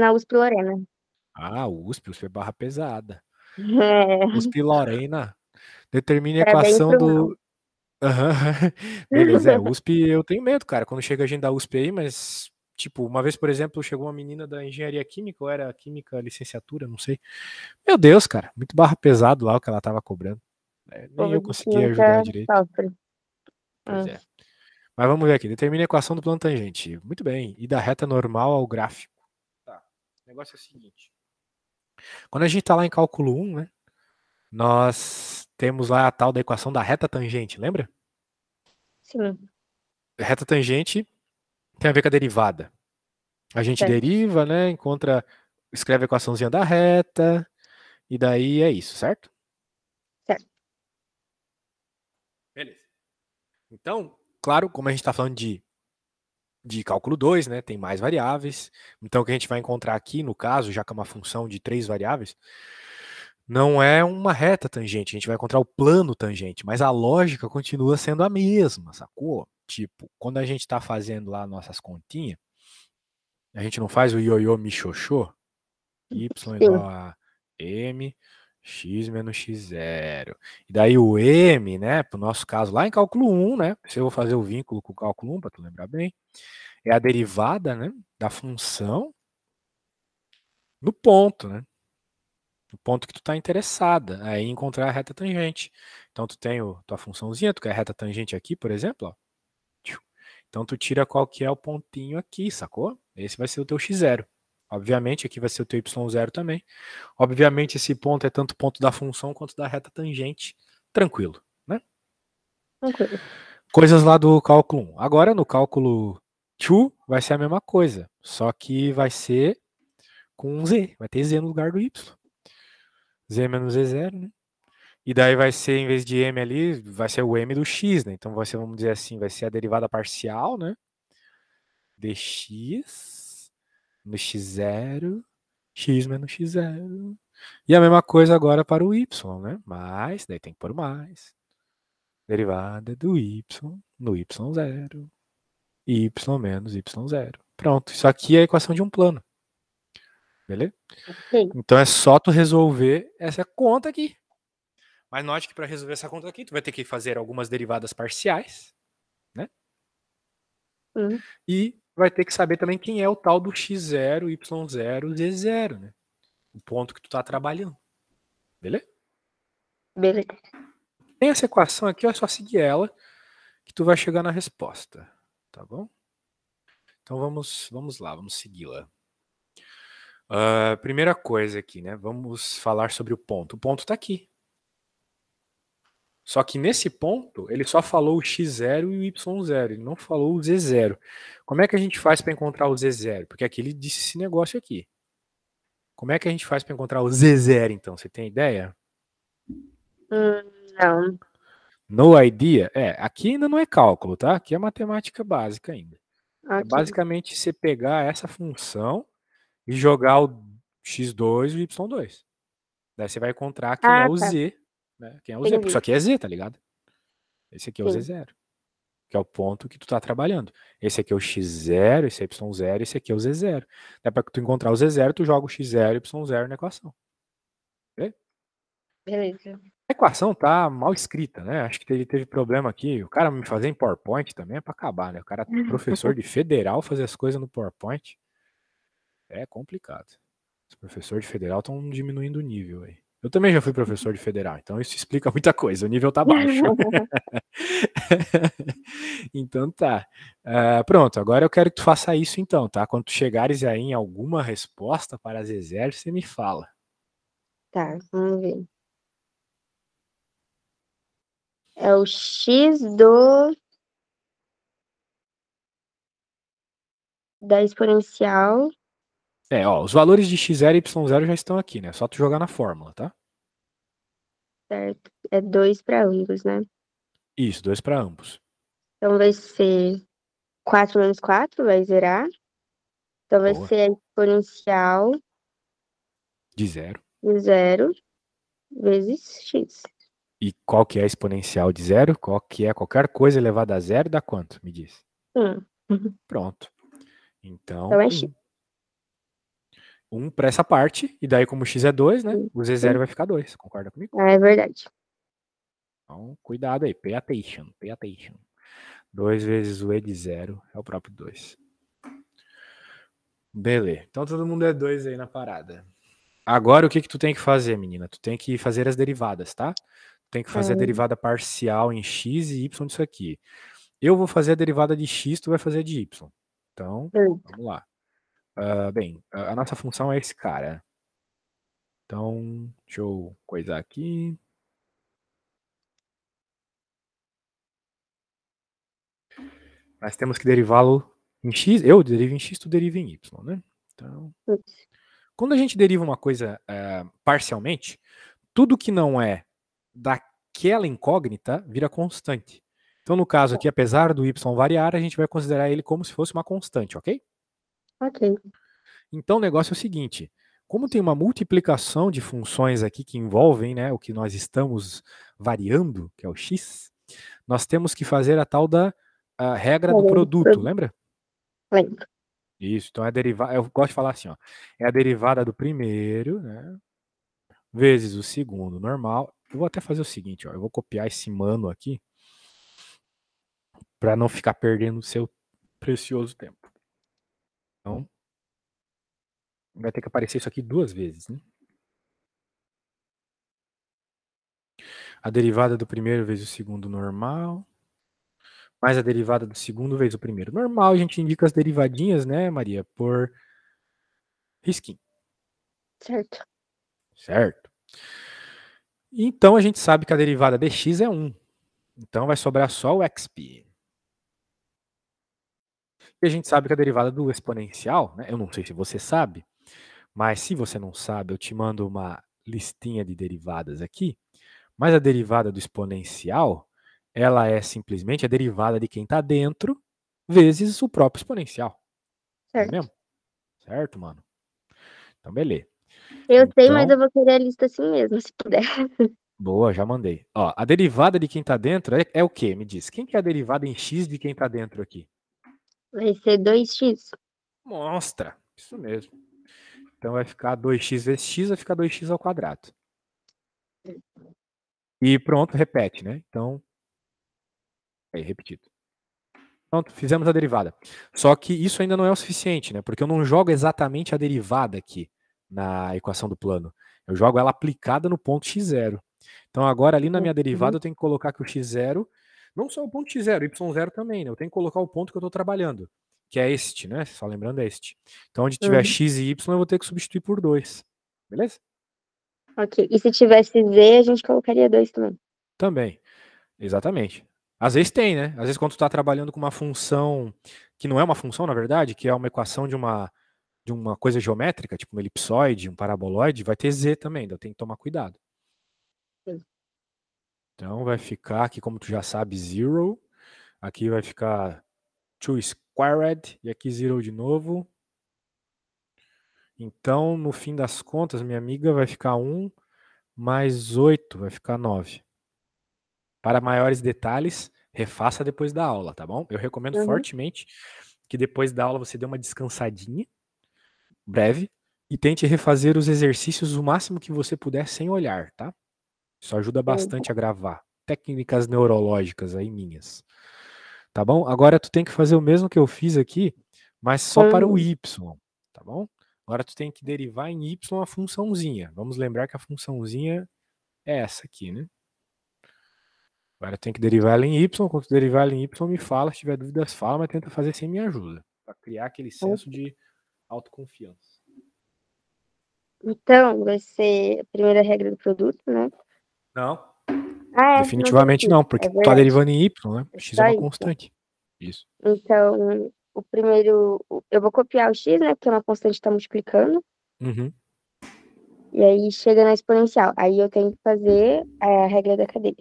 na USP Lorena. Ah, USP é barra pesada. É, USP Lorena. Determine a parabéns equação pro mal. do... Aham. Beleza, USP eu tenho medo, cara, quando chega a gente da USP aí, mas, tipo, uma vez, por exemplo, chegou uma menina da engenharia química, ou era química licenciatura, não sei. Meu Deus, cara, muito barra pesado lá o que ela tava cobrando. O Nem povo eu de conseguia ajudar química direito. sofre. Pois é. Mas vamos ver aqui. Determine a equação do plano tangente. Muito bem. E da reta normal ao gráfico. Tá. O negócio é o seguinte. Quando a gente está lá em cálculo 1, né? Nós temos lá a tal da equação da reta tangente, lembra? Sim, Reta tangente tem a ver com a derivada. A gente certo. deriva, né? Escreve a equaçãozinha da reta. E daí é isso, certo? Certo. Beleza. Então, claro, como a gente está falando de cálculo 2, né? Tem mais variáveis. Então, o que a gente vai encontrar aqui, no caso, já que é uma função de 3 variáveis, não é uma reta tangente, a gente vai encontrar o plano tangente, mas a lógica continua sendo a mesma, sacou? Tipo, quando a gente está fazendo lá nossas continhas, a gente não faz o ioiô michoxô, y igual Sim. a m x menos x0. E daí o m, né, pro nosso caso lá em cálculo 1, né, se eu vou fazer o vínculo com o cálculo 1, para tu lembrar bem, é a derivada, né, da função no ponto, né? O ponto que tu está interessada é em encontrar a reta tangente. Então tu tem tua funçãozinha, tu quer a reta tangente aqui, por exemplo, ó. Então tu tira qual que é o pontinho aqui, sacou? Esse vai ser o teu x0. Obviamente aqui vai ser o teu y0 também. Obviamente esse ponto é tanto ponto da função quanto da reta tangente. Tranquilo, né? Tranquilo. Coisas lá do cálculo 1. Agora no cálculo 2 vai ser a mesma coisa, só que vai ser com um z, vai ter z no lugar do y. Z menos z0, né? E daí vai ser, em vez de m ali, vai ser o m do x, né? Então vai ser, vamos dizer assim, vai ser a derivada parcial, né? Dx no x0, x menos x0. E a mesma coisa agora para o y, né? Mais, daí tem que pôr mais. Derivada do y no y0. Y menos y0. Pronto, isso aqui é a equação de um plano. Beleza? Ok. Então é só tu resolver essa conta aqui. Mas note que para resolver essa conta aqui, tu vai ter que fazer algumas derivadas parciais, né? E vai ter que saber também quem é o tal do x0, y0, z0, né? O ponto que tu tá trabalhando. Beleza? Beleza. Tem essa equação aqui, é só seguir ela que tu vai chegar na resposta, tá bom? Então vamos lá, vamos segui-la. Primeira coisa aqui, né? Vamos falar sobre o ponto. O ponto tá aqui. Só que nesse ponto, ele só falou o x0 e o y0, ele não falou o z0. Como é que a gente faz para encontrar o z0? Porque aqui ele disse esse negócio aqui. Como é que a gente faz para encontrar o z0, então? Você tem ideia? Não. No idea? Aqui ainda não é cálculo, tá? Aqui é matemática básica ainda. É Ok. basicamente você pegar essa função e jogar o x2 e o y2. Daí você vai encontrar quem é Ah, o tá. z, né? Quem é o z, porque isso Entendi. aqui é z, tá ligado? Esse aqui é o Sim. z0, que é o ponto que tu tá trabalhando. Esse aqui é o x0, esse é y0, esse aqui é o z0. Daí para tu encontrar o z0, tu joga o x0 e o y0 na equação. Ok? Beleza. A equação tá mal escrita, né? Acho que ele teve problema aqui. O cara me fazer em PowerPoint também é pra acabar, né? O cara, professor de federal, fazer as coisas no PowerPoint é complicado. Os professores de federal estão diminuindo o nível aí. Eu também já fui professor de federal, então isso explica muita coisa. O nível tá baixo. Então tá. Pronto, agora eu quero que tu faça isso então, tá? Quando tu chegares aí em alguma resposta para as exércitos, você me fala. Tá, vamos ver. É o x da exponencial, Os valores de x0 e y0 já estão aqui, né? Só tu jogar na fórmula, tá? certo? É 2 para ambos, né? Isso, 2 para ambos. Então vai ser 4 menos 4, vai zerar. Então vai Boa. ser a exponencial De zero. de 0 vezes x. E qual que é a exponencial de zero? Qual que é qualquer coisa elevada a zero dá quanto? Me diz. 1. Pronto. Então Então, é x. 1. 1 para essa parte, e daí como o x é 2, né? Sim. O z0 vai ficar 2. Concorda comigo? É verdade. Então, cuidado aí. Pay attention. Pay attention. 2 vezes o e de 0 é o próprio 2. Beleza. Então todo mundo é 2 aí na parada. Agora o que tu tem que fazer, menina? Tu tem que fazer as derivadas, tá? Tu tem que fazer a derivada parcial em x e y disso aqui. Eu vou fazer a derivada de x, tu vai fazer a de y. Então, vamos lá. Bem, a nossa função é esse cara. Então, deixa eu coisar aqui. Nós temos que derivá-lo em x. Eu derivo em x, tu deriva em y, né? Então, quando a gente deriva uma coisa parcialmente, tudo que não é daquela incógnita vira constante. Então, no caso aqui, apesar do y variar, a gente vai considerar ele como se fosse uma constante, ok? Ok. Então, o negócio é o seguinte: como tem uma multiplicação de funções aqui que envolvem, né, o que nós estamos variando, que é o x, nós temos que fazer a tal da regra do produto, lembra? Lembro. Isso, então é derivada. Eu gosto de falar assim, ó, é a derivada do primeiro, né, vezes o segundo normal. Eu vou até fazer o seguinte, ó, eu vou copiar esse mano aqui para não ficar perdendo o seu precioso tempo. Então, vai ter que aparecer isso aqui 2 vezes, né? A derivada do primeiro vezes o segundo normal, mais a derivada do segundo vezes o primeiro normal. A gente indica as derivadinhas, né, Maria, por risquinho. Certo. Certo? Então, a gente sabe que a derivada de x é 1. Então, vai sobrar só o xp. E a gente sabe que a derivada do exponencial, né, eu não sei se você sabe, mas se você não sabe, eu te mando uma listinha de derivadas aqui. Mas a derivada do exponencial, ela é simplesmente a derivada de quem está dentro vezes o próprio exponencial. Não é mesmo? Certo, mano? Então, beleza. Eu sei, mas Então, eu vou querer a lista assim mesmo, se puder. boa, já mandei. Ó, a derivada de quem está dentro é o quê? Me diz. Quem que é a derivada em x de quem está dentro aqui? Vai ser 2x. Mostra. Isso mesmo. Então vai ficar 2x vezes x, vai ficar 2x ao quadrado. E pronto, repete, né? Então, aí, repetido. Pronto, fizemos a derivada. Só que isso ainda não é o suficiente, né? Porque eu não jogo exatamente a derivada aqui na equação do plano. Eu jogo ela aplicada no ponto x0. Então agora ali na minha derivada eu tenho que colocar que o x0, não só o ponto x0, o y0 também, né? Eu tenho que colocar o ponto que eu estou trabalhando, que é este, né? Só lembrando é este. Então onde tiver x e y eu vou ter que substituir por 2. Beleza? Ok. E se tivesse z, a gente colocaria 2 também. Também. Exatamente. Às vezes tem, né? Às vezes quando tu está trabalhando com uma função que não é uma função, na verdade, que é uma equação de uma coisa geométrica, tipo um elipsoide, um paraboloide, vai ter z também, então tem que tomar cuidado. Sim. Então vai ficar aqui, como tu já sabe, 0. Aqui vai ficar 2 squared, e aqui 0 de novo. Então, no fim das contas, minha amiga, vai ficar 1 mais 8, vai ficar 9. Para maiores detalhes, refaça depois da aula, tá bom? Eu recomendo fortemente que depois da aula você dê uma descansadinha, breve, e tente refazer os exercícios o máximo que você puder sem olhar, tá? Isso ajuda bastante a gravar. Técnicas neurológicas aí minhas. Tá bom? Agora tu tem que fazer o mesmo que eu fiz aqui, mas só para o y, tá bom? Agora tu tem que derivar em y a funçãozinha. Vamos lembrar que a funçãozinha é essa aqui, né? Agora tem que derivar ela em y. Quando tu derivar ela em y, me fala. Se tiver dúvidas, fala, mas tenta fazer sem minha ajuda. Para criar aquele senso de autoconfiança. Então, vai ser a primeira regra do produto, né? Não. Ah, não tem Definitivamente aqui. não, porque É tu tá verdade. derivando em y, né? É X é só uma isso. constante. Isso. Então, o primeiro, eu vou copiar o x, né? Porque é uma constante que está multiplicando. Uhum. E aí chega na exponencial. Aí eu tenho que fazer a regra da cadeia.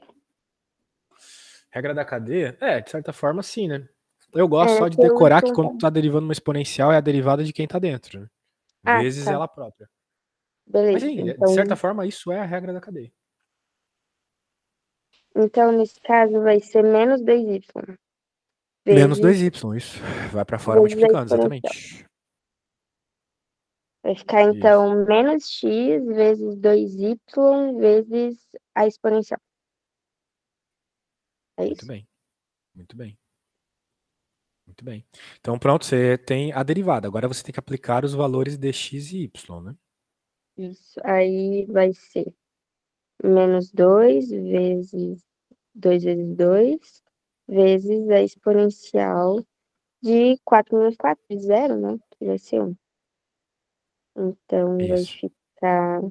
Regra da cadeia? É, de certa forma, sim, né? Eu gosto só de Porque o decorar que y quando tu tá derivando uma exponencial é a derivada de quem tá dentro, né? Ah, Vezes tá. ela própria. Mas Beleza. sim, de certa forma, isso é a regra da cadeia. Então, nesse caso, vai ser menos 2y Menos vezes, 2y, isso. Vai para fora vezes a multiplicando, exponencial. exatamente. Vai ficar, Isso. então, menos x vezes 2y vezes a exponencial. É Muito isso? bem. Muito bem. Muito bem. Então, pronto, você tem a derivada. Agora você tem que aplicar os valores de x e y, né? Isso. Aí vai ser menos 2 vezes 2 vezes 2 vezes a exponencial de 4 menos 4, de zero, né? Que vai ser 1. Então, vai Isso. ficar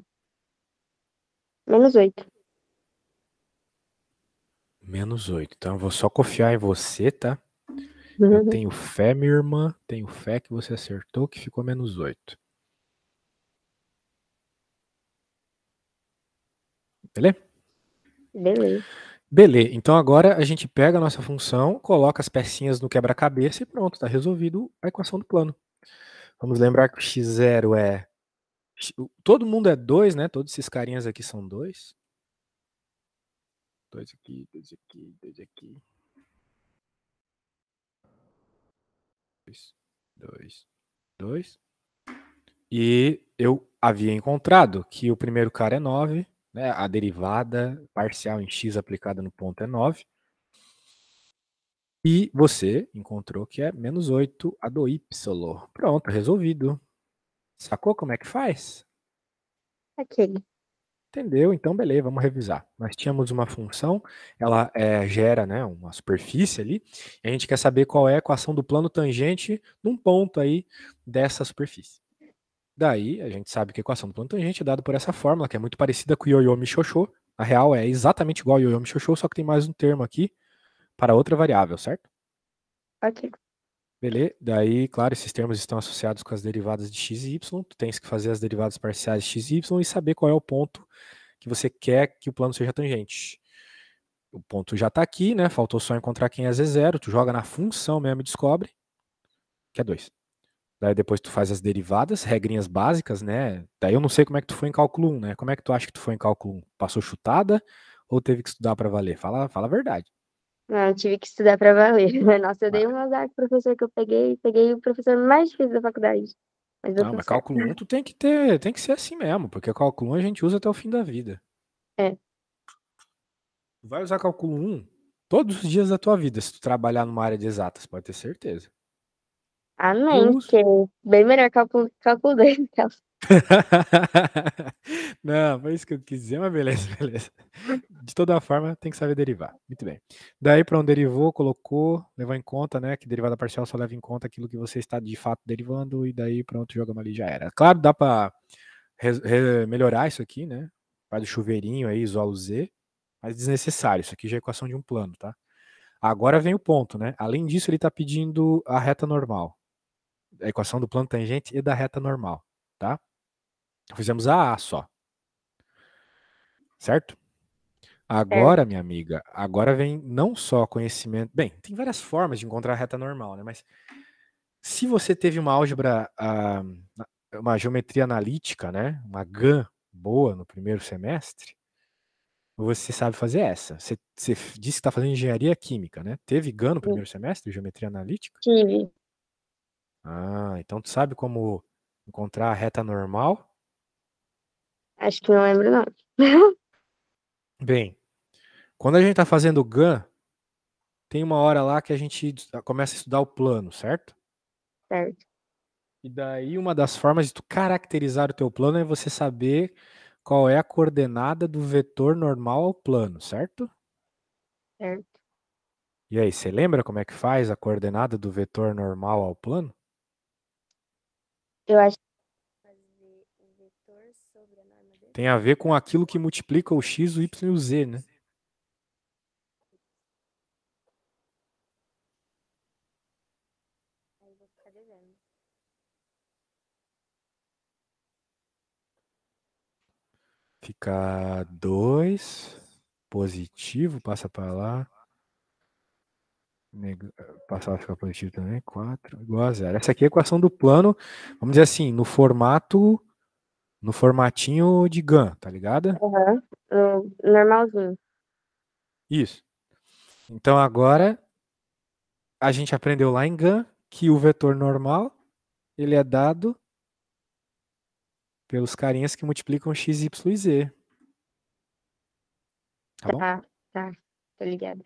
menos 8. Menos 8. Então, eu vou só confiar em você, tá? Eu tenho fé, minha irmã. Tenho fé que você acertou, que ficou menos 8. Beleza? Beleza. Beleza. Então, agora a gente pega a nossa função, coloca as pecinhas no quebra-cabeça e pronto, tá resolvido a equação do plano. Vamos lembrar que o x0 é... Todo mundo é 2, né? Todos esses carinhas aqui são 2. 2 aqui, 2 aqui, 2 aqui. 2, 2, 2. E eu havia encontrado que o primeiro cara é 9, né? A derivada parcial em x aplicada no ponto é 9. E você encontrou que é menos 8 a do y. Pronto, resolvido. Sacou como é que faz? Ok. Entendeu? Então, beleza, vamos revisar. Nós tínhamos uma função, ela gera, né, uma superfície ali, e a gente quer saber qual é a equação do plano tangente num ponto aí dessa superfície. Daí, a gente sabe que a equação do plano tangente é dada por essa fórmula, que é muito parecida com o Yoyomi Shosho. Na real, é exatamente igual ao Yoyomi Shosho, só que tem mais um termo aqui para outra variável, certo? Ok. Beleza? Daí, claro, esses termos estão associados com as derivadas de x e y. Tu tens que fazer as derivadas parciais de x e y e saber qual é o ponto que você quer que o plano seja tangente. O ponto já está aqui, né? Faltou só encontrar quem é z0. Tu joga na função mesmo e descobre, que é 2. Daí depois tu faz as derivadas, regrinhas básicas, né? Daí eu não sei como é que tu foi em cálculo 1, né? Como é que tu acha que tu foi em cálculo 1? Passou chutada ou teve que estudar para valer? Fala a verdade. Não, eu tive que estudar pra valer. Nossa, eu dei um azar com o professor que eu peguei. Peguei o professor mais difícil da faculdade. Mas deu Não, tudo mas certo. cálculo 1 tu tem que ser assim mesmo, porque cálculo 1 a gente usa até o fim da vida. É. Tu vai usar cálculo 1 todos os dias da tua vida, se tu trabalhar numa área de exatas, pode ter certeza. Eu Amém, uso. porque é bem melhor cálculo 2. Não, foi isso que eu quis dizer, mas beleza, beleza. De toda forma, tem que saber derivar. Muito bem. Daí, para onde derivou, colocou, levou em conta, né, que derivada parcial só leva em conta aquilo que você está de fato derivando, e daí, pronto, jogamos ali já era. Claro, dá para melhorar isso aqui, né? Faz o chuveirinho aí, isola o Z, mas desnecessário. Isso aqui já é equação de um plano, tá? Agora vem o ponto, né? Além disso, ele está pedindo a reta normal. A equação do plano tangente e da reta normal, tá? Fizemos a só, certo? Certo. Agora, minha amiga, agora vem não só conhecimento. Bem, tem várias formas de encontrar a reta normal, né? Mas se você teve uma álgebra, uma geometria analítica, né? Uma GAN boa no primeiro semestre, você sabe fazer essa. Você disse que está fazendo engenharia química, né? Teve GAN no primeiro semestre, geometria analítica? Tive. Ah, então tu sabe como encontrar a reta normal? Acho que não lembro, não. Bem, quando a gente está fazendo GAN, tem uma hora lá que a gente começa a estudar o plano, certo? Certo. E daí uma das formas de tu caracterizar o teu plano é você saber qual é a coordenada do vetor normal ao plano, certo? Certo. E aí, você lembra como é que faz a coordenada do vetor normal ao plano? Eu acho que fazer o vetor sobre a norma dele. Tem a ver com aquilo que multiplica o x, o y e o z, né? Aí vou ficar devendo. Fica 2 positivo, passa para lá. Passar a ficar positivo também, 4 igual a zero. Essa aqui é a equação do plano, vamos dizer assim, no formatinho de GAN, tá ligado? Aham. Normalzinho. Isso. Então agora a gente aprendeu lá em GAN que o vetor normal ele é dado pelos carinhas que multiplicam x, y e z. Tá bom? Tá. Tô ligada.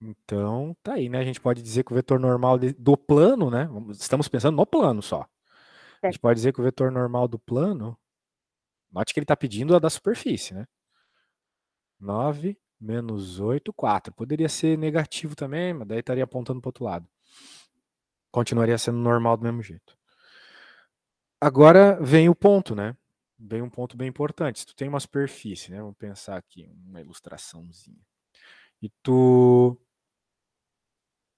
Então, tá aí, né? A gente pode dizer que o vetor normal do plano, né? Estamos pensando no plano só. A gente Certo. pode dizer que o vetor normal do plano, note que ele está pedindo a da superfície, né? 9 menos 8, 4. Poderia ser negativo também, mas daí estaria apontando para o outro lado. Continuaria sendo normal do mesmo jeito. Agora vem o ponto, né? Vem um ponto bem importante. Se tu tem uma superfície, né? Vamos pensar aqui, uma ilustraçãozinha. E tu,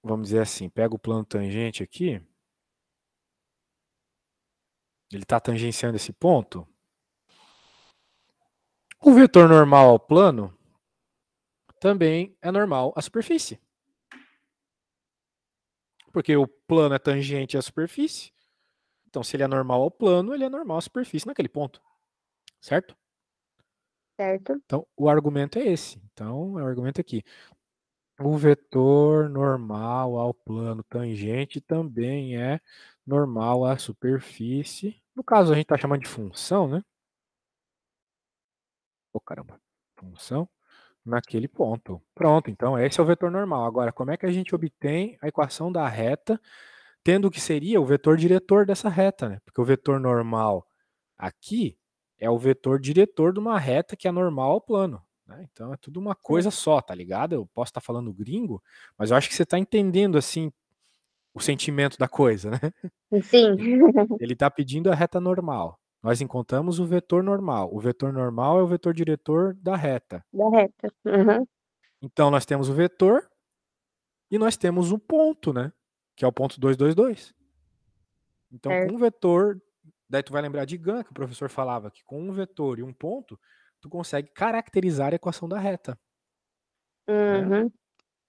vamos dizer assim, pega o plano tangente aqui. Ele está tangenciando esse ponto. O vetor normal ao plano também é normal à superfície. Porque o plano é tangente à superfície. Então, se ele é normal ao plano, ele é normal à superfície naquele ponto. Certo? Certo. Então, o argumento é esse. Então, é o argumento aqui. O vetor normal ao plano tangente também é normal à superfície. No caso, a gente está chamando de função, né? Oh, caramba. Função naquele ponto. Pronto, então esse é o vetor normal. Agora, como é que a gente obtém a equação da reta, tendo o que seria o vetor diretor dessa reta, né? Porque o vetor normal aqui é o vetor diretor de uma reta que é normal ao plano. Né? Então é tudo uma coisa só, tá ligado? Eu posso estar falando gringo, mas eu acho que você está entendendo assim o sentimento da coisa, né? Sim. Ele está pedindo a reta normal. Nós encontramos o vetor normal. O vetor normal é o vetor diretor da reta. Da reta. Uhum. Então nós temos o vetor e nós temos um ponto, né? Que é o ponto 2, 2, 2. Então, com Certo. um vetor, daí tu vai lembrar de Gann, que o professor falava que com um vetor e um ponto, tu consegue caracterizar a equação da reta, né? Uhum.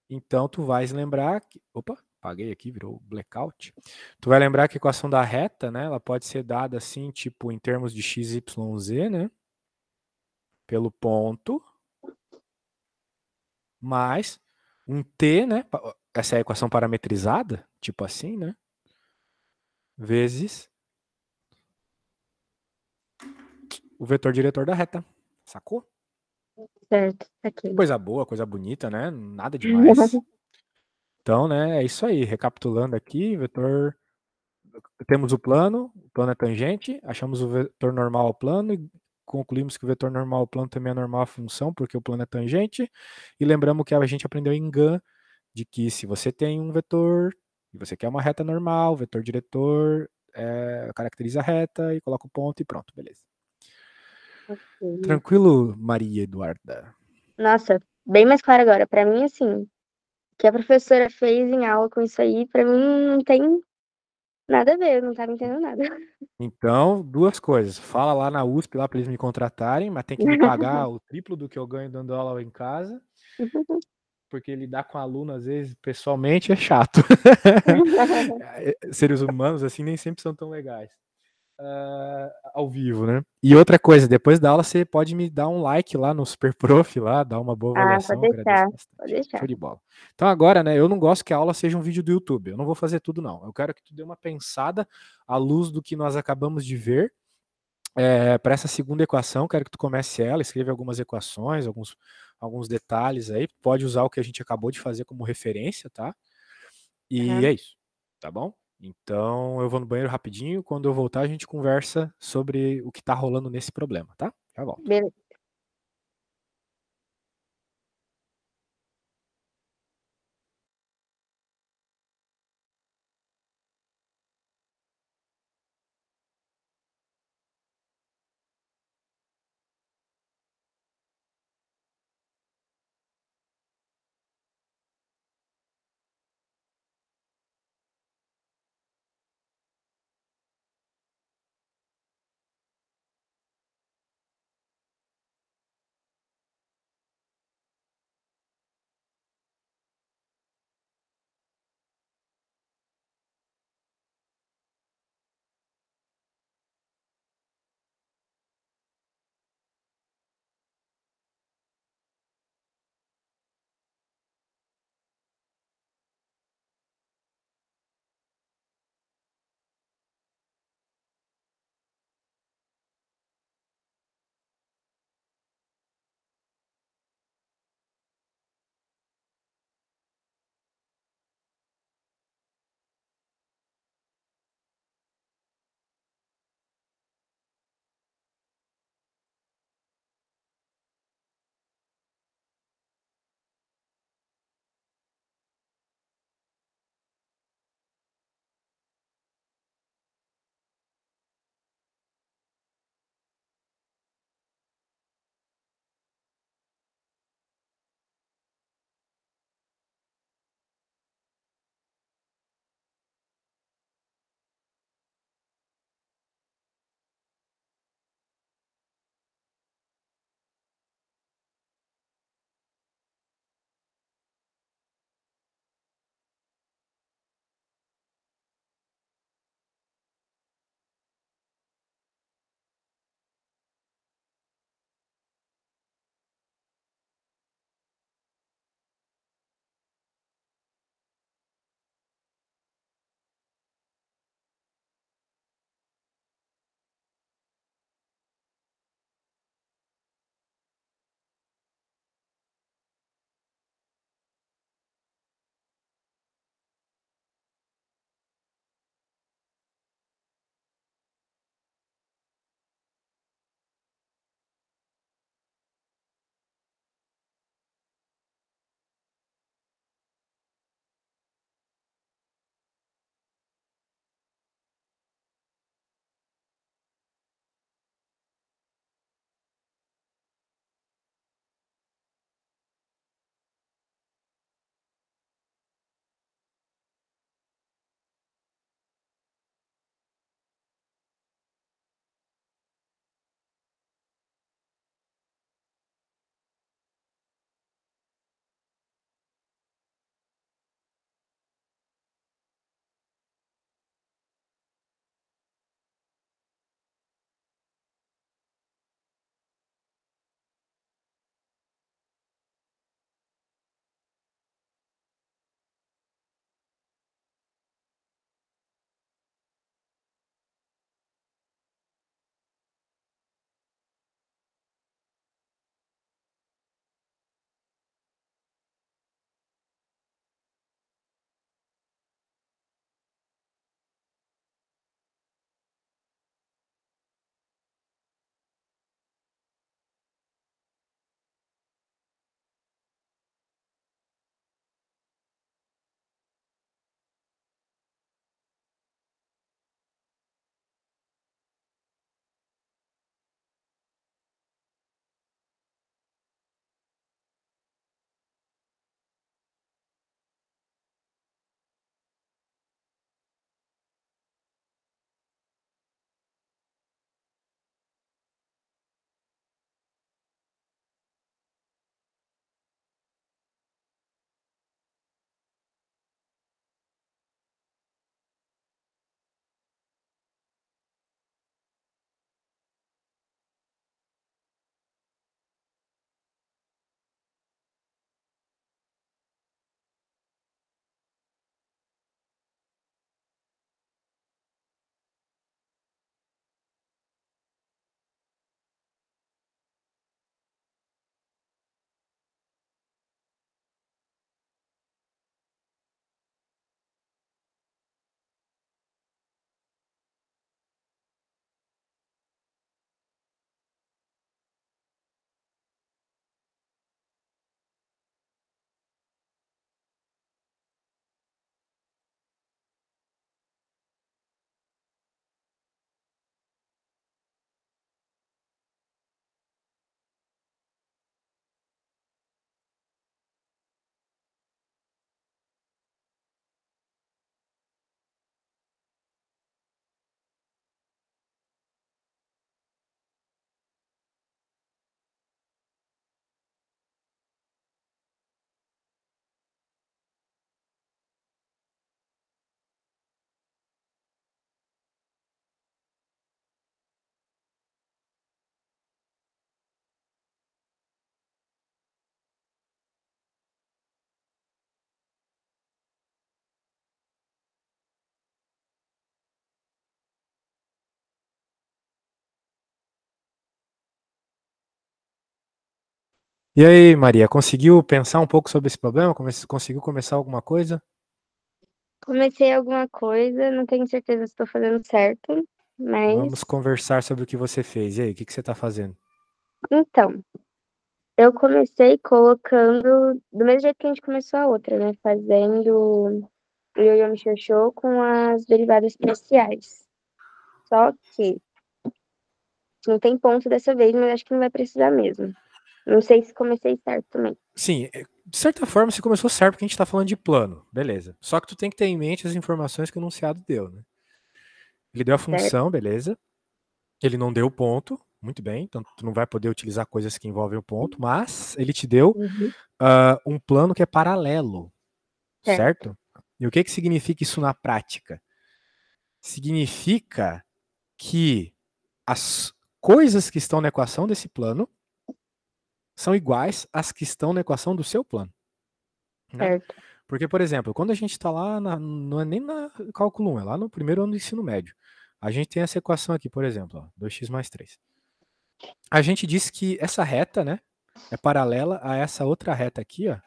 Então, tu vais lembrar que... Opa, apaguei aqui, virou blackout. Tu vai lembrar que a equação da reta, né? Ela pode ser dada assim, tipo, em termos de x, y, z, né? Pelo ponto, mais um t, né? Essa é a equação parametrizada, tipo assim, né? Vezes o vetor diretor da reta. Sacou? Certo. Aqui. Coisa boa, coisa bonita, né? Nada demais. Então, né, é isso aí. Recapitulando aqui, vetor. Temos o plano é tangente, achamos o vetor normal ao plano e concluímos que o vetor normal ao plano também é normal à função, porque o plano é tangente. E lembramos que a gente aprendeu em Gann de que se você tem um vetor e você quer uma reta normal, o vetor diretor caracteriza a reta e coloca o ponto e pronto, beleza. Tranquilo, Maria Eduarda? Nossa, bem mais claro agora. Pra mim, assim, o que a professora fez em aula com isso aí, pra mim não tem nada a ver, eu não tava entendendo nada. Então, duas coisas. Fala lá na USP lá para eles me contratarem, mas tem que me pagar o triplo do que eu ganho dando aula em casa, porque lidar com aluno às vezes pessoalmente é chato. Seres humanos assim nem sempre são tão legais. Ao vivo, né? E outra coisa, depois da aula você pode me dar um like lá no Super Prof lá, dar uma boa Ah, pode avaliação, agradeço deixar, pode bastante. Show deixar. de bola. Então agora, né, eu não gosto que a aula seja um vídeo do YouTube. Eu não vou fazer tudo não. Eu quero que tu dê uma pensada à luz do que nós acabamos de ver. Para essa segunda equação, quero que tu comece ela, escreva algumas equações, alguns detalhes aí. Pode usar o que a gente acabou de fazer como referência, tá? E Uhum. é isso, tá bom? Então eu vou no banheiro rapidinho. Quando eu voltar, a gente conversa sobre o que tá rolando nesse problema, tá? Já volto. Beleza. E aí, Maria, conseguiu pensar um pouco sobre esse problema? Conseguiu começar alguma coisa? Comecei alguma coisa, não tenho certeza se estou fazendo certo, Vamos mas conversar sobre o que você fez. E aí, o que você está fazendo? então, eu comecei colocando do mesmo jeito que a gente começou a outra, né? Fazendo o Yo-Yo Mixoxô com as derivadas parciais. Só que não tem ponto dessa vez, mas acho que não vai precisar mesmo. Não sei se comecei certo também, Sim, de certa forma você começou certo porque a gente está falando de plano, beleza. Só que tu tem que ter em mente as informações que o enunciado deu, né? Ele deu a certo? função, beleza. Ele não deu o ponto, muito bem. Então tu não vai poder utilizar coisas que envolvem o ponto, mas ele te deu Uhum, um plano que é paralelo, certo, certo? E o que significa isso na prática? Significa que as coisas que estão na equação desse plano são iguais às que estão na equação do seu plano, né? certo. Porque, por exemplo, quando a gente está lá, não é nem na cálculo 1, é lá no primeiro ano do ensino médio. A gente tem essa equação aqui, por exemplo, ó, 2x mais 3. A gente disse que essa reta, né, é paralela a essa outra reta aqui, ó,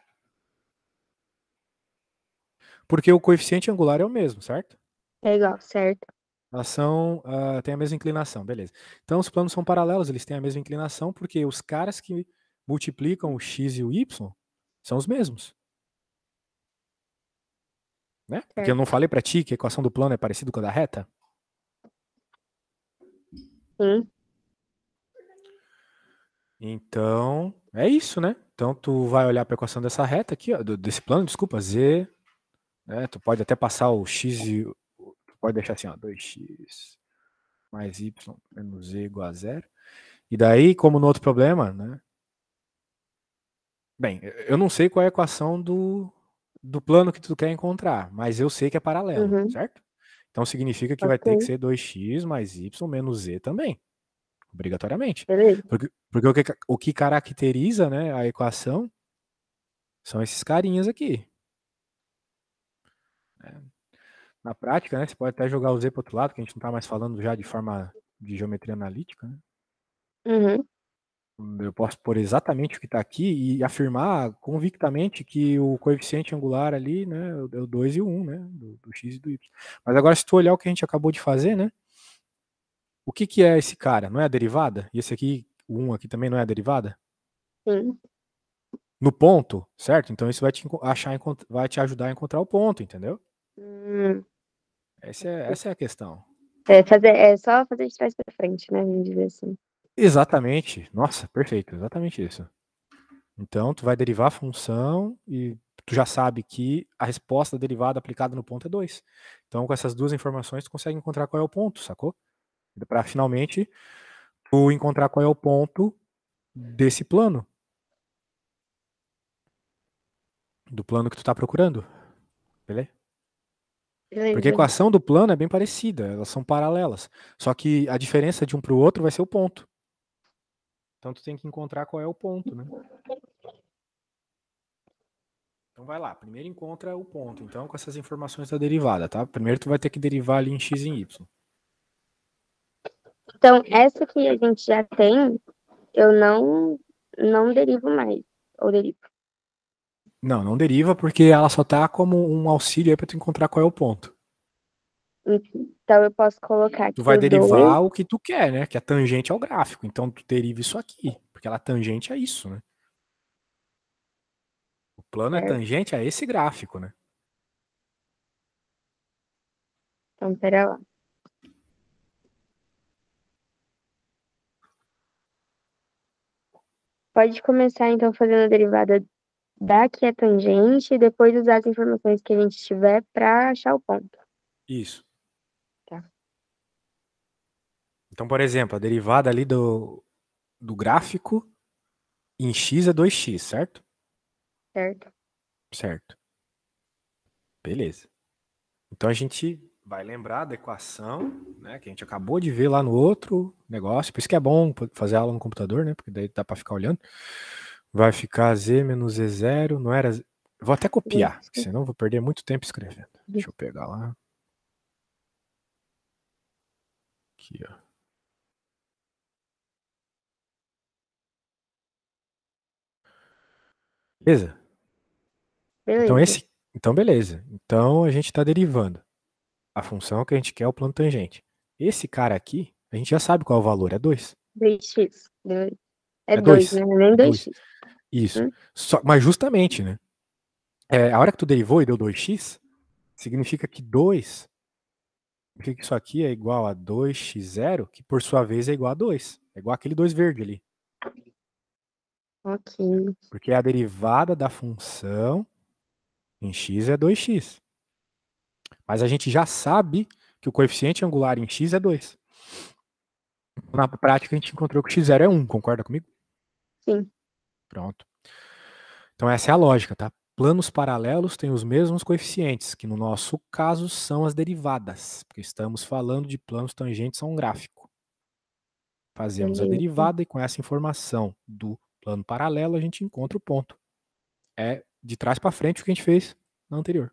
porque o coeficiente angular é o mesmo, certo? É igual, certo? Elas têm a mesma inclinação, beleza. Então, os planos são paralelos, eles têm a mesma inclinação, porque os caras que multiplicam o x e o y são os mesmos, né? Porque eu não Certo. falei para ti que a equação do plano é parecida com a da reta? Sim, Então, é isso, né? Então, tu vai olhar para a equação dessa reta aqui, ó, desse plano, desculpa, z, né? Tu pode até passar o x e tu pode deixar assim, ó, 2x mais y menos z igual a zero. E daí, como no outro problema, né? Bem, eu não sei qual é a equação do plano que tu quer encontrar, mas eu sei que é paralelo, uhum, certo? Então significa que vai ter que ok, ser 2x mais y menos z também, obrigatoriamente. beleza. Porque o que caracteriza, né, a equação são esses carinhas aqui. Na prática, né, você pode até jogar o z para outro lado, que a gente não está mais falando já de forma de geometria analítica, né? Uhum, Eu posso pôr exatamente o que está aqui e afirmar convictamente que o coeficiente angular ali, né, é o 2 e o 1, né, do x e do y. Mas agora, se tu olhar o que a gente acabou de fazer, né, o que é esse cara? Não é a derivada? E esse aqui, o 1 aqui também não é a derivada? sim. No ponto, certo? Então isso vai te ajudar a encontrar o ponto, entendeu? Hum, Essa é a questão. é só fazer de trás pra frente, né? Vamos dizer assim. Exatamente. Nossa, perfeito, exatamente isso. Então, tu vai derivar a função e tu já sabe que a resposta derivada aplicada no ponto é 2. Então, com essas duas informações, tu consegue encontrar qual é o ponto, sacou? Para finalmente tu encontrar qual é o ponto desse plano, do plano que tu tá procurando, beleza? Porque a Beleza. equação do plano é bem parecida, elas são paralelas. Só que a diferença de um para o outro vai ser o ponto. Então, tu tem que encontrar qual é o ponto, né? Então vai lá, primeiro encontra o ponto. Então, com essas informações da derivada, tá? Primeiro tu vai ter que derivar ali em x e em y. Então, essa que a gente já tem, eu não derivo mais. Ou derivo. Não, não deriva porque ela só tá como um auxílio aí pra tu encontrar qual é o ponto. Então, eu posso colocar Tu aqui vai o 2. derivar o que tu quer, né? Que é tangente ao gráfico. Então tu deriva isso aqui, porque ela é tangente a isso, né? O plano é Certo? tangente a esse gráfico, né? Então, pera lá. Pode começar, então, fazendo a derivada da que é tangente e depois usar as informações que a gente tiver para achar o ponto. Isso. Tá, Então, por exemplo, a derivada ali do gráfico em x é 2x, certo? certo? Certo. Beleza. Então a gente vai lembrar da equação, né, que a gente acabou de ver lá no outro negócio. Por isso que é bom fazer aula no computador, né? Porque daí dá para ficar olhando. Vai ficar z menos z zero, não era. Vou até copiar, porque Isso. senão eu vou perder muito tempo escrevendo. Deixa eu pegar lá. Aqui, ó. Beleza? Beleza. Então, beleza. Então, a gente está derivando a função que a gente quer é o plano tangente. Esse cara aqui, a gente já sabe qual é o valor, é 2. 2x. É É 2, 2. né? Nem É 2. 2x. Isso. Mas justamente, né? A hora que tu derivou e deu 2x, significa que 2, significa que isso aqui é igual a 2x0, que por sua vez é igual a 2. É igual aquele 2 verde ali. Ok. Porque a derivada da função em x é 2x. Mas a gente já sabe que o coeficiente angular em x é 2. Na prática, a gente encontrou que o x0 é 1. Concorda comigo? Sim. Pronto. Então essa é a lógica, tá? Planos paralelos têm os mesmos coeficientes, que no nosso caso são as derivadas, porque estamos falando de planos tangentes a um gráfico. Fazemos a Beleza. derivada e com essa informação do plano paralelo a gente encontra o ponto. É de trás para frente o que a gente fez na anterior.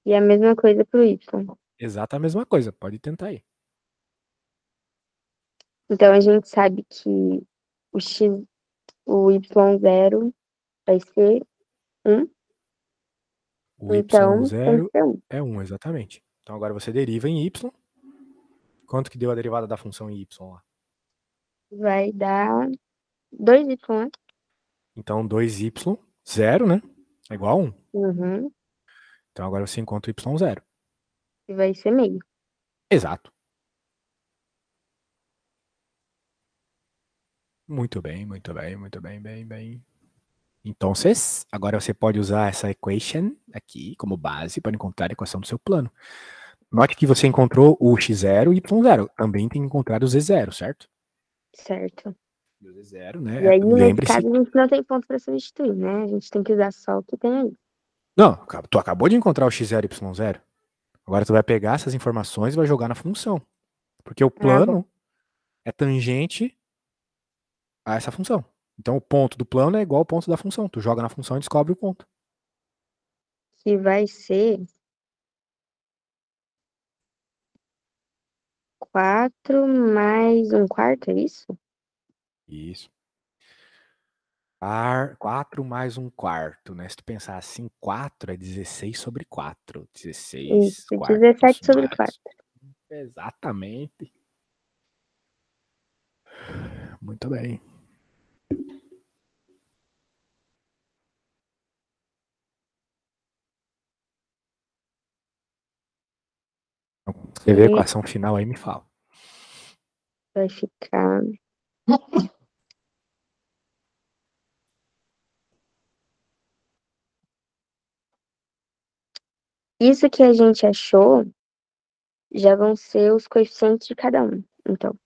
E a mesma coisa pro y. Exata a mesma coisa, pode tentar aí. Então, a gente sabe que o x, o y0 vai ser 1. O Então, tem que y0 ser 1. é 1, exatamente. Então agora você deriva em y. Quanto que deu a derivada da função em y lá? Vai dar 2y, né? Então 2y, 0, né? É igual a 1. Uhum. Então agora você encontra o y0. E vai ser meio. Exato. Muito bem, muito bem, muito bem, bem, bem. Então, agora você pode usar essa equation aqui como base para encontrar a equação do seu plano. Note que você encontrou o x0 e y0. Também tem que encontrar o z0, certo? Certo. E o z0, E né? aí, nesse Lembre-se. caso, a gente não tem ponto para substituir, né? A gente tem que usar só o que tem aí. Não, tu acabou de encontrar o x0 e y0. Agora tu vai pegar essas informações e vai jogar na função. Porque o Ah, bom. plano é tangente a essa função. Então o ponto do plano é igual ao ponto da função. Tu joga na função e descobre o ponto. Que vai ser 4 mais 1/4, é isso? Isso. 4 mais 1/4, né? Se tu pensar assim, 4 é 16 sobre 4. 16 Isso, quartos 17/4. mais. Exatamente. Muito bem. Escrever a E equação final aí me fala. vai ficar... Isso que a gente achou já vão ser os coeficientes de cada um. Então,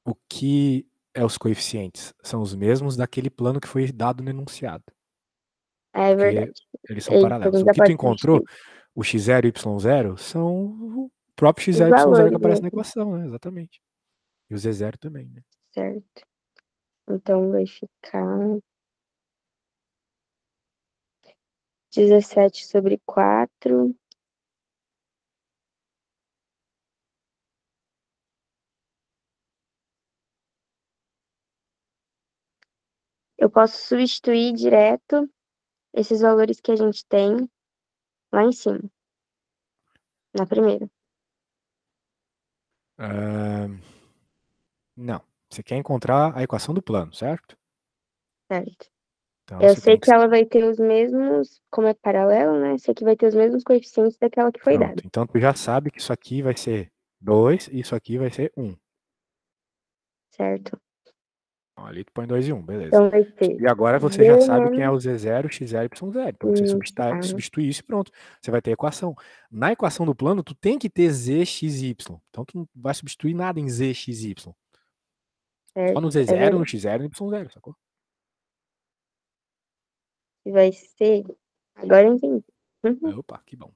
O que é os coeficientes? São os mesmos daquele plano que foi dado no enunciado. é Porque verdade. eles são É isso, a paralelos. gente O já que tu pode encontrou, substituir. o x0 e y0, são o próprio Os x0 e y0 que valores aparece na mesmo, equação, né? Exatamente. E o z0 também, né? certo? Então, vai ficar 17/4. Eu posso substituir direto esses valores que a gente tem lá em cima, na primeira, Não. Você quer encontrar a equação do plano, certo? certo? Então Eu você sei tem que. que ela vai ter os mesmos, como é paralelo, né? Isso aqui vai ter os mesmos coeficientes daquela que foi dada, Pronto. Então tu já sabe que isso aqui vai ser 2 e isso aqui vai ser 1. certo? Então, ali tu põe 2 e 1, beleza. Então vai ser E agora você já V sabe quem é menos o Z0, X0 e Y0. Então você inicial. substitui isso e pronto. Você vai ter a equação. Na equação do plano, tu tem que ter Z, X e Y. Então tu não vai substituir nada em Z, X e Y. Só Certo? no É Z0, no verdade. X0 e no Y0, sacou? E vai ser. Agora eu entendi. Uhum. Opa, que bom.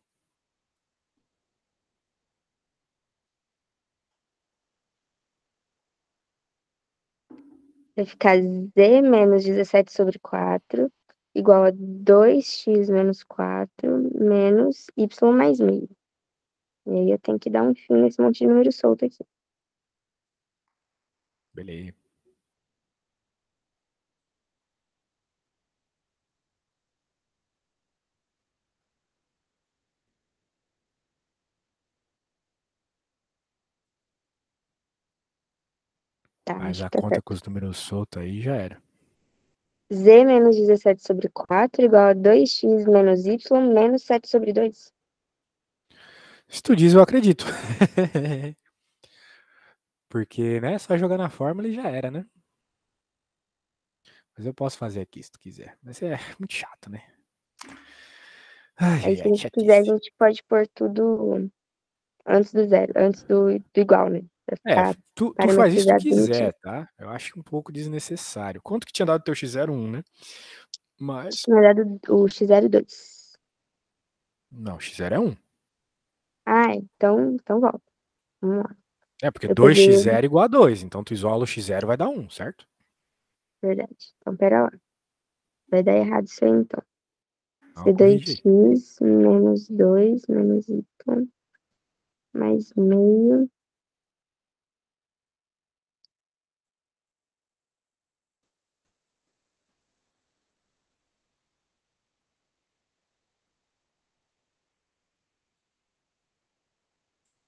Vai ficar Z menos 17/4 igual a 2x menos 4 menos y mais meio. E aí eu tenho que dar um fim nesse monte de número solto aqui. Beleza. Tá, Mas acho a que tá conta com certo. os números soltos aí já era. Z menos 17 sobre 4 igual a 2x menos y menos 7 sobre 2. Se tu diz, eu acredito. Porque, né, só jogar na fórmula e já era, né? Mas eu posso fazer aqui se tu quiser. Mas é muito chato, né? Ai, Aí, ai, se a ai, que gente quiser, a chatice. gente pode pôr tudo antes do zero, antes do igual, né? Pra É, ficar tu faz isso se tu parametrizado bonitinho. quiser, tá? Eu acho um pouco desnecessário. Quanto que tinha dado teu x01, né? Mas. Tinha dado o x02. Não, x0 é 1. Ah, então volta. Vamos lá. É, porque Eu peguei, 2x0 é igual a 2. Então tu isola o x0 vai dar 1, certo? verdade. Então, pera lá. Vai dar errado isso aí, então. Então corrige aí. C2x menos 2 menos y mais meio.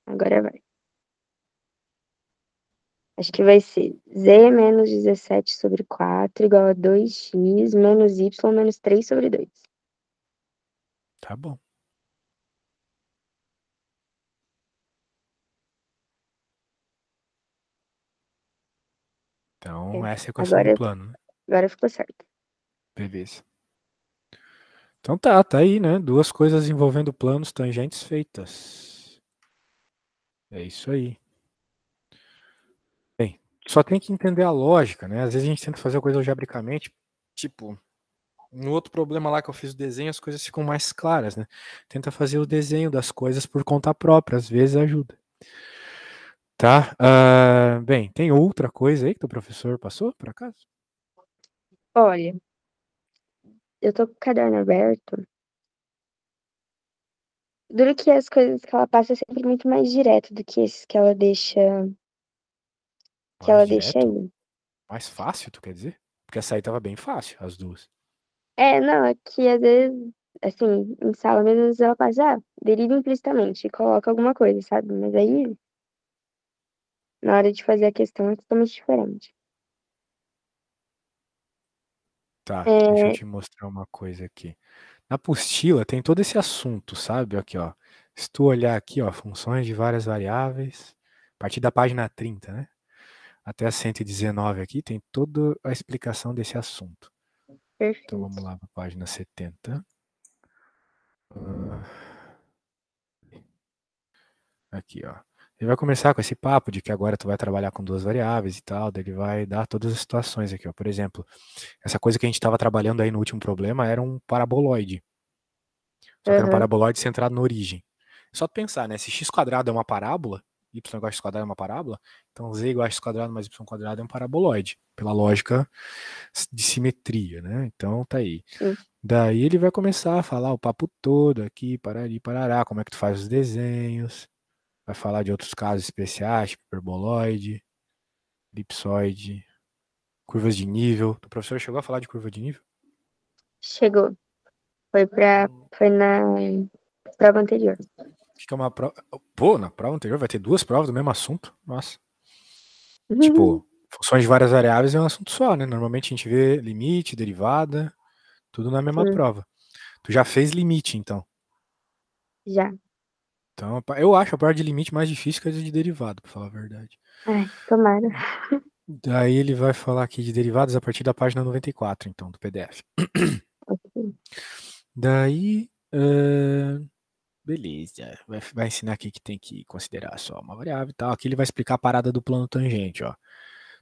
Agora vai. Acho que vai ser z menos 17 sobre 4 igual a 2x menos y menos 3 sobre 2. Tá bom. Então, É. essa é a equação do Agora, plano, né? agora ficou certo. Beleza. Então tá aí, né? Duas coisas envolvendo planos tangentes feitas. É isso aí. Bem, só tem que entender a lógica, né? Às vezes a gente tenta fazer a coisa algebricamente, tipo, no outro problema lá que eu fiz o desenho, as coisas ficam mais claras, né? Tenta fazer o desenho das coisas por conta própria, às vezes ajuda. Tá? Bem, tem outra coisa aí que o professor passou, por acaso? Olha, eu tô com o caderno aberto. Duro que as coisas que ela passa é sempre muito mais direto do que esses que Mais ela deixa direto? aí. Mais fácil, tu quer dizer? Porque essa aí tava bem fácil, as duas. É, não, é que às vezes, assim, em sala mesmo, às vezes ela passa, deriva implicitamente e coloca alguma coisa, sabe? Mas aí, na hora de fazer a questão, é totalmente diferente. Tá, deixa eu É, te mostrar uma coisa aqui. Na apostila tem todo esse assunto, sabe? Aqui, ó. Se tu olhar aqui, ó, funções de várias variáveis, a partir da página 30, né? Até a 119 aqui, tem toda a explicação desse assunto. Então vamos perfeito. lá para a página 70. Aqui, ó. Ele vai começar com esse papo de que agora tu vai trabalhar com duas variáveis e tal, daí ele vai dar todas as situações aqui, ó. Por exemplo, essa coisa que a gente estava trabalhando aí no último problema era um paraboloide. Só que era um Aham, paraboloide centrado na origem. É só tu pensar, né? Se x quadrado é uma parábola, y igual a x quadrado é uma parábola, então z igual a x quadrado mais y quadrado é um paraboloide, pela lógica de simetria, né? Então tá aí. sim. Daí ele vai começar a falar o papo todo aqui, parari, parará, como é que tu faz os desenhos, vai falar de outros casos especiais, tipo hiperboloide, elipsoide, curvas de nível. O professor chegou a falar de curva de nível? Chegou. Foi na prova anterior. Acho que é uma prova. Pô, na prova anterior vai ter duas provas do mesmo assunto? Nossa. Tipo, funções de várias variáveis é um assunto só, né? Normalmente a gente vê limite, derivada, tudo na mesma Sim, prova. Tu já fez limite, então. já. Então, eu acho a parte de limite mais difícil que a de derivada, pra falar a verdade. Ai, tomara. Daí ele vai falar aqui de derivadas a partir da página 94, então, do PDF. Daí, beleza. Vai ensinar aqui que tem que considerar só uma variável e tal. Aqui ele vai explicar a parada do plano tangente, ó.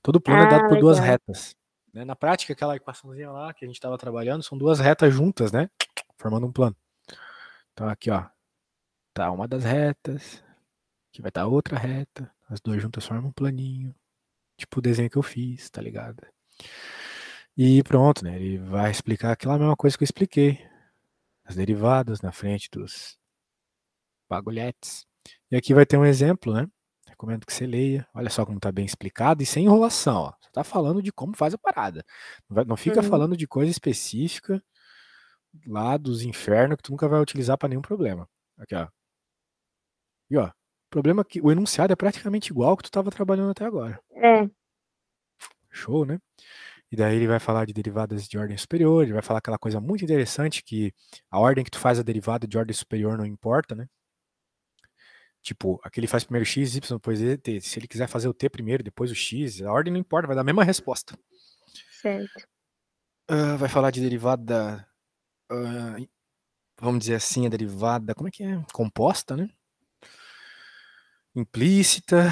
Todo plano é dado Ah, por duas legal. retas. Né? Na prática, aquela equaçãozinha lá que a gente estava trabalhando são duas retas juntas, né? Formando um plano. Então aqui, ó, tá uma das retas, aqui vai estar outra reta, as duas juntas formam um planinho. Tipo o desenho que eu fiz, tá ligado? E pronto, né? Ele vai explicar aquela mesma coisa que eu expliquei. As derivadas na frente dos bagulhetes. E aqui vai ter um exemplo, né? Recomendo que você leia. Olha só como tá bem explicado e sem enrolação, ó. Você tá falando de como faz a parada. Não fica Uhum. falando de coisa específica lá dos infernos que tu nunca vai utilizar para nenhum problema. Aqui, ó. E ó, o problema é que o enunciado é praticamente igual ao que tu estava trabalhando até agora. É, Show, né? E daí ele vai falar de derivadas de ordem superior, ele vai falar aquela coisa muito interessante que a ordem que tu faz a derivada de ordem superior não importa, né? Tipo, aqui ele faz primeiro x, y, depois t. Se ele quiser fazer o t primeiro, depois o x, a ordem não importa, vai dar a mesma resposta. Certo. Vai falar de derivada, vamos dizer assim, a derivada, como é que é? Composta, né? Implícita.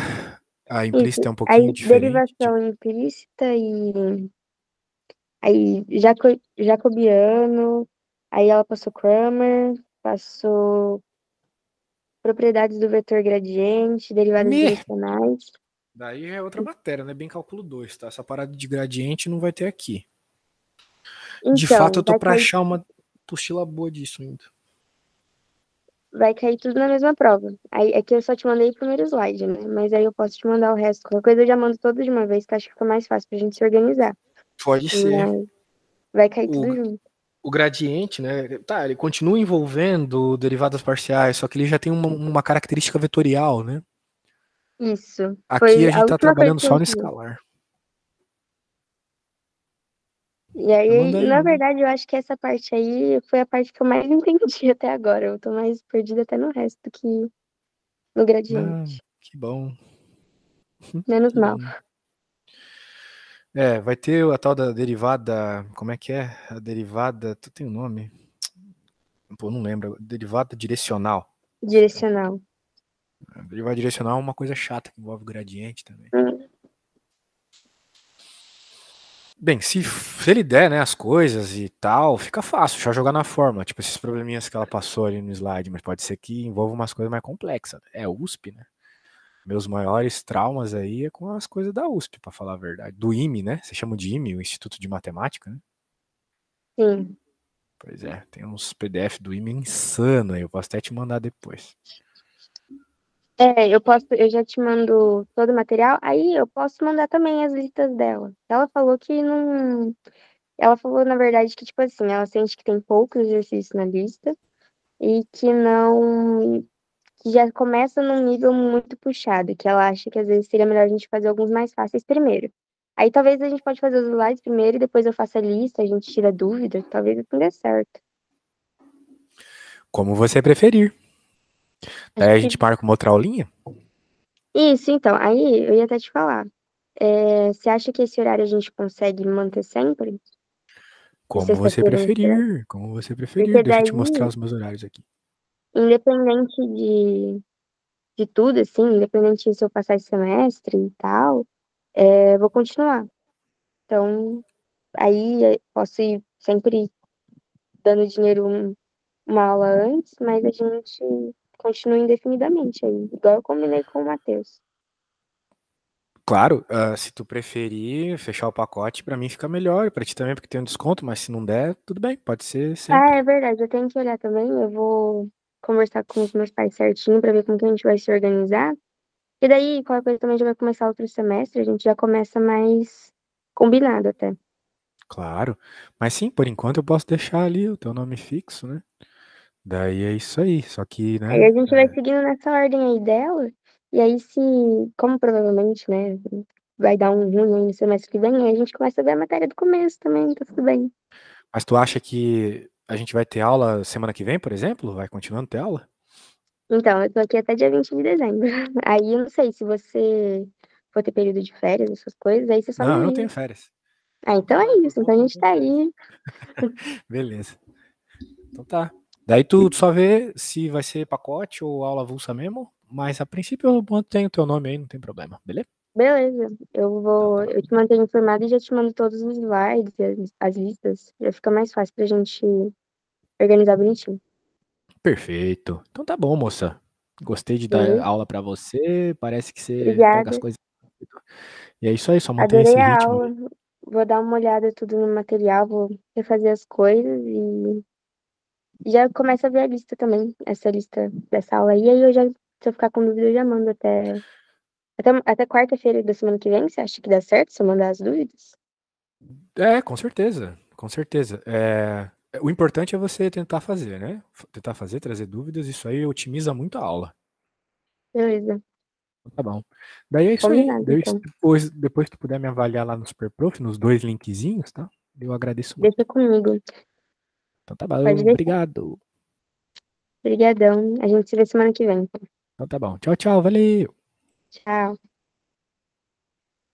A implícita Isso. é um pouquinho Aí, diferente. derivação implícita e aí jacobiano, aí ela passou Cramer, passou propriedades do vetor gradiente, derivadas direcionais. Daí é outra matéria, né? Bem cálculo 2, tá? Essa parada de gradiente não vai ter aqui. De fato, Então, eu tô pra achar uma apostila boa disso ainda. vai cair tudo na mesma prova. Aí aqui eu só te mandei o primeiro slide, né? Mas aí eu posso te mandar o resto. Qualquer coisa eu já mando tudo de uma vez, que acho que fica mais fácil pra gente se organizar. Pode ser. Mas vai cair O, tudo junto. o gradiente, né? Tá, ele continua envolvendo derivadas parciais, só que ele já tem uma característica vetorial, né? Isso. Aqui Foi a a gente tá última coisa trabalhando que a só no gente viu. escalar. E aí, Manda aí, na manda aí. verdade, eu acho que essa parte aí foi a parte que eu mais entendi até agora. Eu tô mais perdida até no resto do que no Não, gradiente. que bom. Menos Que mal. bom. Vai ter a tal da derivada. Como é que é? A derivada. Tu tem um nome? Pô, não lembro. Derivada direcional. Direcional. A derivada direcional é uma coisa chata que envolve gradiente também. Hum, Bem, se ele der, né, as coisas e tal, fica fácil, já jogar na fórmula. Tipo, esses probleminhas que ela passou ali no slide, mas pode ser que envolva umas coisas mais complexas. É USP, né? Meus maiores traumas aí é com as coisas da USP, pra falar a verdade. Do IME, né? Você chama de IME, o Instituto de Matemática, né? sim. Pois é, tem uns PDF do IME insano aí, eu posso até te mandar depois. Eu já te mando todo o material, aí eu posso mandar também as listas dela. Ela falou que não. Ela falou, na verdade, que, tipo assim, ela sente que tem poucos exercícios na lista e que não. Que já começa num nível muito puxado, que ela acha que às vezes seria melhor a gente fazer alguns mais fáceis primeiro. Aí talvez a gente pode fazer os slides primeiro e depois eu faço a lista, a gente tira dúvida, talvez assim dê certo. Como você preferir. Acho Daí a que. gente marca uma outra aulinha? Isso, então, aí eu ia até te falar. Você acha que esse horário a gente consegue manter sempre? De Como você sexta-feira, 23? preferir, como você preferir. Porque Deixa eu daí, te mostrar os meus horários aqui. independente de tudo, assim, independente se eu passar esse semestre e tal, eu vou continuar. Então, aí posso ir sempre dando dinheiro uma aula antes, mas a gente continua indefinidamente aí, igual eu combinei com o Matheus. Claro, se tu preferir fechar o pacote, pra mim fica melhor, pra ti também, porque tem um desconto, mas se não der, tudo bem, pode ser Ah, sempre. é verdade, eu tenho que olhar também, eu vou conversar com os meus pais certinho pra ver como que a gente vai se organizar. E daí, qualquer coisa também já vai começar outro semestre, a gente já começa mais combinado até. Claro. Mas sim, por enquanto eu posso deixar ali o teu nome fixo, né? Daí é isso aí. Só que, Aí a né? gente vai seguindo nessa ordem aí dela, e aí se, como provavelmente, né, vai dar um ruim aí no semestre que vem, aí a gente começa a ver a matéria do começo também, tá tudo bem. Mas tu acha que a gente vai ter aula semana que vem, por exemplo? Vai continuando ter aula? Então, eu tô aqui até dia 20 de dezembro. Aí eu não sei se você for ter período de férias, essas coisas, aí você só me Não, eu não tenho avisa. férias. Ah, então é isso. Então a Não gente tenho tá férias. aí. Beleza. Então tá. Daí tu só vê se vai ser pacote ou aula avulsa mesmo. Mas a princípio eu mantenho o teu nome aí, não tem problema, beleza? Beleza. Então tá. Eu te mantenho informado e já te mando todos os slides, e as listas. Já fica mais fácil pra gente organizar bonitinho. Perfeito. Então tá bom, moça. Gostei de dar Beleza? aula pra você. Parece que você pega as Obrigada. coisas. E é isso aí, só mantém Adorei esse a ritmo aula. aí. Vou dar uma olhada tudo no material, vou refazer as coisas e já começo a ver a lista também, essa lista dessa aula aí. Aí eu já, se eu ficar com dúvida, eu já mando até quarta-feira da semana que vem. Você acha que dá certo se eu mandar as dúvidas? Com certeza. Com certeza. O importante é você tentar fazer, né? Tentar fazer, trazer dúvidas. Isso aí otimiza muito a aula. Beleza. Tá bom. Daí é isso aí. Combinado, então. Depois tu puder me avaliar lá no SuperProf, nos 2 linkzinhos, tá? Eu agradeço muito. Deixa comigo. Então tá bom, Pode deixar. obrigado. Obrigadão. A gente se vê semana que vem. Então tá bom. Tchau, tchau, valeu. Tchau.